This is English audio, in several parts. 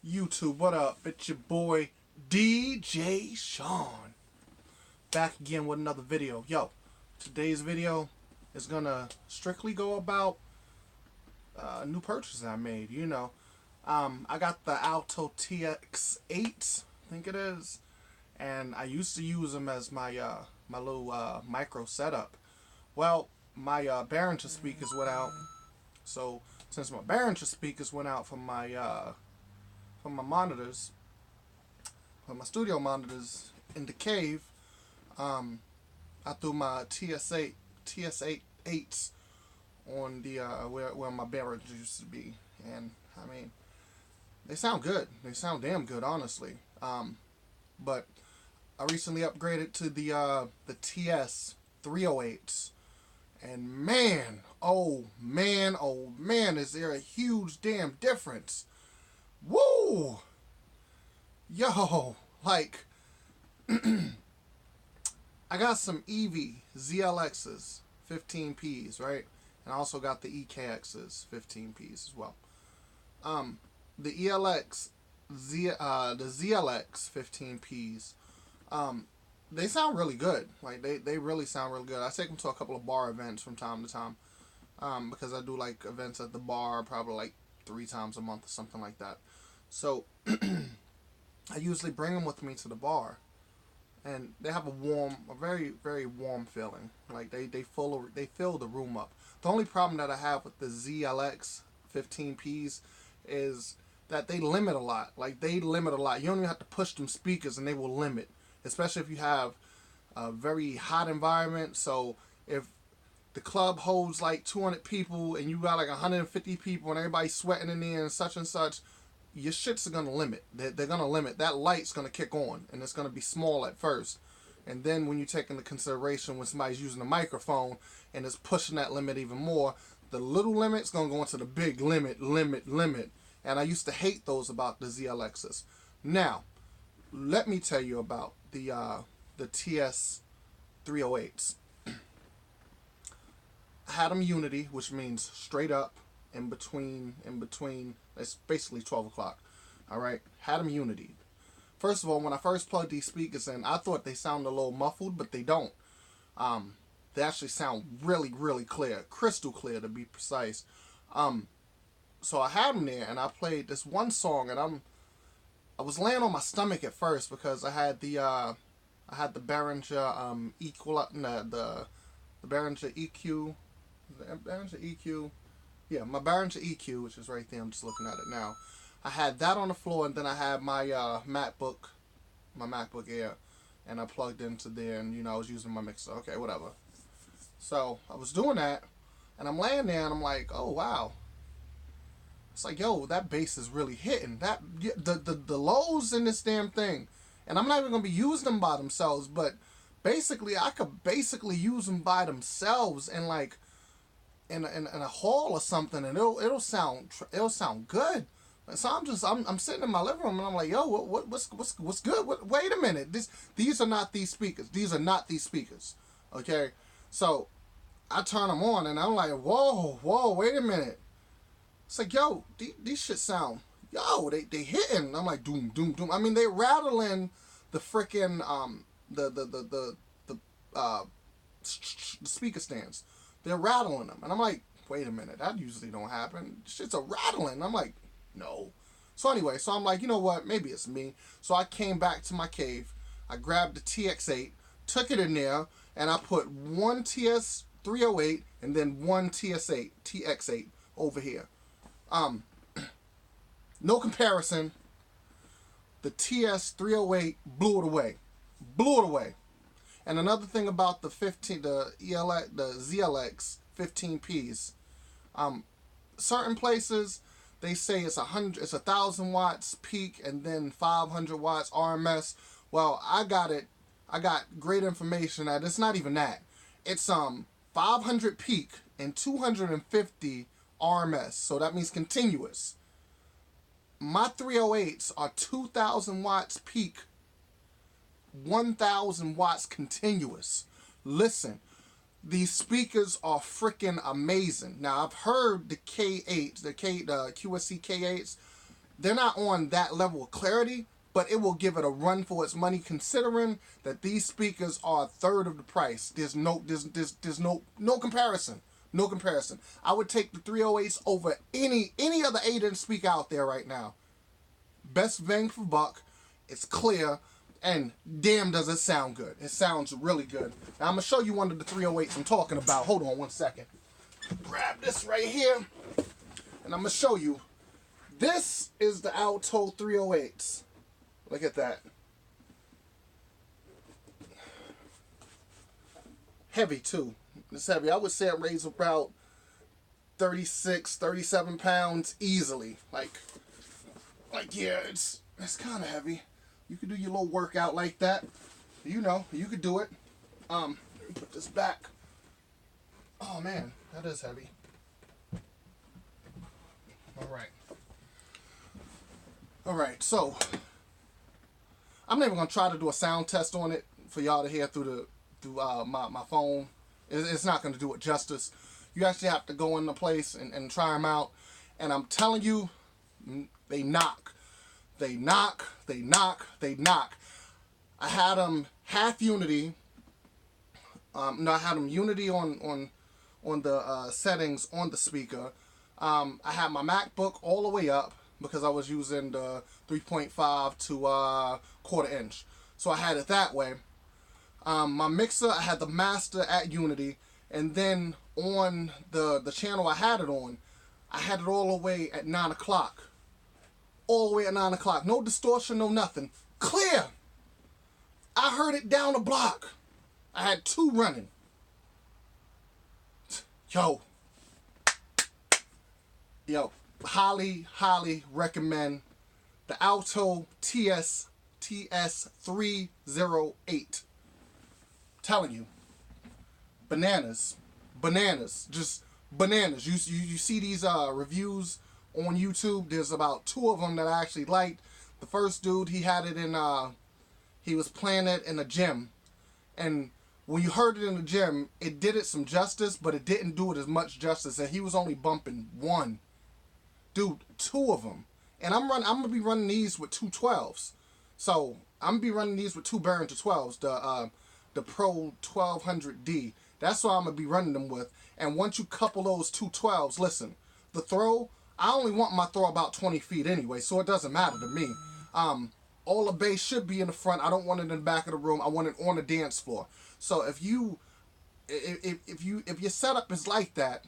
YouTube, what up? It's your boy DJ Sean. Back again with another video. Yo, today's video is gonna strictly go about a new purchase I made. I got the Alto TX8, I think it is, and I used to use them as my little micro setup. Well, my Behringer speakers went out, so since my Behringer speakers went out from my monitors, from my studio monitors in the cave, I threw my TS8s on the where my Behringer used to be, and I mean they sound good. They sound damn good, honestly. But I recently upgraded to the TS 308s, and oh man, is there a huge damn difference? Woo! Yo, like, I got some Eevee ZLXs, 15Ps, right? And I also got the EKXs, 15Ps as well. The ELX, the ZLX 15Ps, they sound really good. Like, they really sound really good. I take them to a couple of bar events from time to time, because I do, like, events at the bar probably, like, 3 times a month or something like that. So I usually bring them with me to the bar, and they have a very, very warm feeling. Like they fill the room up. The only problem that I have with the ZLX 15Ps is that they limit a lot. Like, they limit a lot. You don't even have to push them speakers, and they will limit, especially if you have a very hot environment. So if the club holds like 200 people and you got like 150 people and everybody's sweating in there and such, your shits are gonna limit. They're gonna limit. That light's gonna kick on, and it's gonna be small at first, and then when you take into consideration when somebody's using a microphone and it's pushing that limit even more, the little limit's gonna go into the big limit. And I used to hate those about the ZLXs. Now, let me tell you about the TS 308s. I had them unity, which means straight up, in between. It's basically 12 o'clock. All right, had them unity. First of all, when I first plugged these speakers in, I thought they sounded a little muffled, but they don't. They actually sound really, really clear, crystal clear to be precise. So I had them there, and I played this one song, and I was laying on my stomach at first because I had the Behringer the Behringer EQ. Behringer EQ. Yeah, my Behringer EQ, which is right there. I'm just looking at it now. I had that on the floor, and then I had my MacBook Air, and I plugged into there, and I was using my mixer. Okay, whatever. So I was doing that, and I'm laying there, and I'm like, oh wow. It's like, yo, that bass is really hitting. That the lows in this damn thing, and I'm not even gonna be using them by themselves, but basically I could basically use them by themselves and like in a hall or something, and it'll sound good. So I'm sitting in my living room, and I'm like, yo, what's good? Wait a minute, these are not these speakers. These are not these speakers. Okay, so I turn them on, and I'm like, whoa, wait a minute. It's like, yo, these shit sound, yo, they hitting. I'm like, doom. I mean, they rattling the freaking the speaker stands. They're rattling them, and I'm like, wait a minute, that usually don't happen. Shit's a rattling. I'm like, no. So anyway, so I'm like, you know what? Maybe it's me. So I came back to my cave. I grabbed the TX8, took it in there, and I put one TS 308 and then one TX8 over here. No comparison. The TS 308 blew it away. And another thing about the ZLX 15Ps, certain places they say it's 1,000 watts peak and then 500 watts RMS. Well, I got great information that it's not even that. It's 500 peak and 250 RMS. So that means continuous. My 308s are 2,000 watts peak, 1,000 watts continuous. Listen, these speakers are freaking amazing. Now, I've heard the K8s, the QSC K8s. they're not on that level of clarity, but it will give it a run for its money, considering that these speakers are a third of the price. There's no comparison. No comparison. I would take the 308s over any other 8-inch speaker out there right now. Best bang for buck. It's clear, and damn does it sound good. It sounds really good. Now I'm gonna show you one of the 308s I'm talking about. Hold on one second. Grab this right here, and I'm gonna show you. This is the Alto 308s. Look at that. Heavy too. It's heavy. I would say it weighs about 36, 37 pounds easily. Like yeah, it's kind of heavy. You could do your little workout like that. You know, you could do it. Let me put this back. Oh man, that is heavy. All right, so I'm not even gonna try to do a sound test on it for y'all to hear through my phone. It's not gonna do it justice. You actually have to go in the place and try them out. And I'm telling you, they knock. They knock. They knock. They knock. I had them half unity. No, I had them unity on the settings on the speaker. I had my MacBook all the way up because I was using the 3.5 to quarter inch. So I had it that way. My mixer, I had the master at unity, and then on the channel I had it on, I had it all the way at 9 o'clock. All the way at 9 o'clock. No distortion, no nothing. Clear! I heard it down the block. I had 2 running. Yo, highly recommend the Alto TS308. Telling you, bananas, just bananas. You see these reviews on YouTube. There's about 2 of them that I actually liked. The first dude, he had it in he was playing it in a gym, and when you heard it in the gym, it did it some justice, but it didn't do it as much justice, and he was only bumping 1. Dude, 2 of them. And I'm gonna be running these with 2 12s. So I'm gonna be running these with 2 Behringer 12s, the Pro 1200D. That's what I'm gonna be running them with. And once you couple those 2 12s, listen, the throw, I only want my throw about 20 feet anyway, so it doesn't matter to me. All the bass should be in the front. I don't want it in the back of the room. I want it on the dance floor. So if your setup is like that,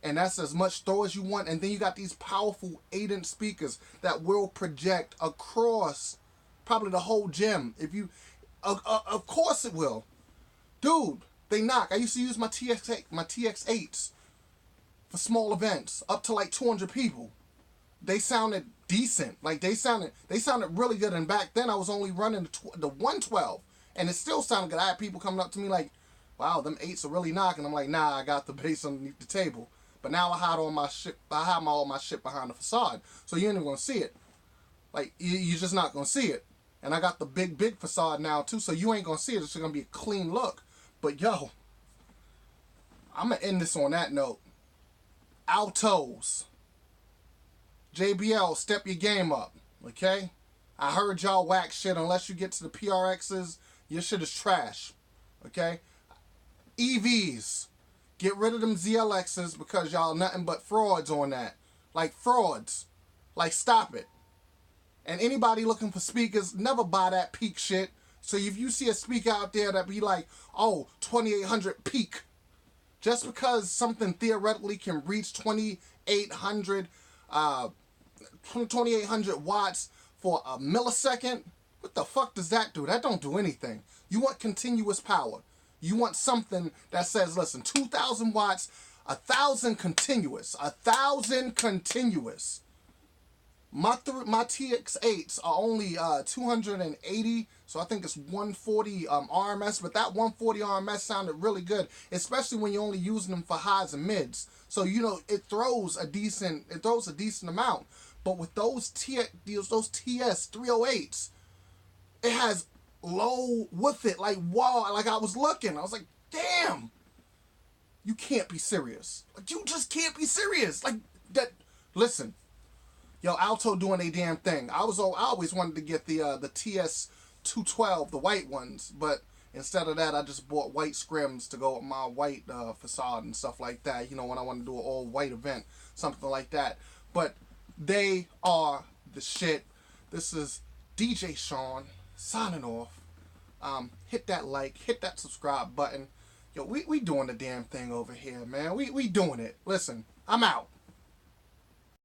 and that's as much throw as you want, and then you got these powerful 8-inch speakers that will project across probably the whole gym. If you, of course it will, dude. They knock. I used to use my TX8s for small events up to like 200 people. They sounded decent. Like they sounded really good. And back then I was only running the 112, and it still sounded good. I had people coming up to me like, "Wow, them 8s are really knocking." I'm like, "Nah, I got the bass underneath the table." But now I hide all my shit. I hide all my shit behind the facade, so you ain't even gonna see it. Like you're just not gonna see it. And I got the big facade now too, so you ain't gonna see it. It's gonna be a clean look. But yo, I'm gonna end this on that note. Altos, JBL, step your game up, okay? I heard y'all whack shit. Unless you get to the PRXs, your shit is trash, okay? EVs. Get rid of them ZLXs because y'all nothing but frauds on that. Like frauds. Like stop it. And anybody looking for speakers, never buy that peak shit. So if you see a speaker out there that be like, oh, 2800 peak. Just because something theoretically can reach 2800 watts for a millisecond, what the fuck does that do? That don't do anything. You want continuous power. You want something that says, listen, 2,000 watts, 1,000 continuous. 1,000 continuous. My TX8s are only 280, so I think it's 140 RMS, but that 140 RMS sounded really good, especially when you're only using them for highs and mids. So, you know, it throws a decent amount. But with those TS308s, it has low with it, like wow, like I was looking, I was like, damn, you can't be serious. Like you just can't be serious. Like that. Listen, Yo, Alto doing a damn thing. I always wanted to get the TS 212, the white ones, but instead of that, I just bought white scrims to go with my white facade and stuff like that. You know, when I want to do an all white event, something like that. But they are the shit. This is DJ Sean signing off. Hit that like, hit that subscribe button. Yo, we doing the damn thing over here, man. We doing it. Listen, I'm out.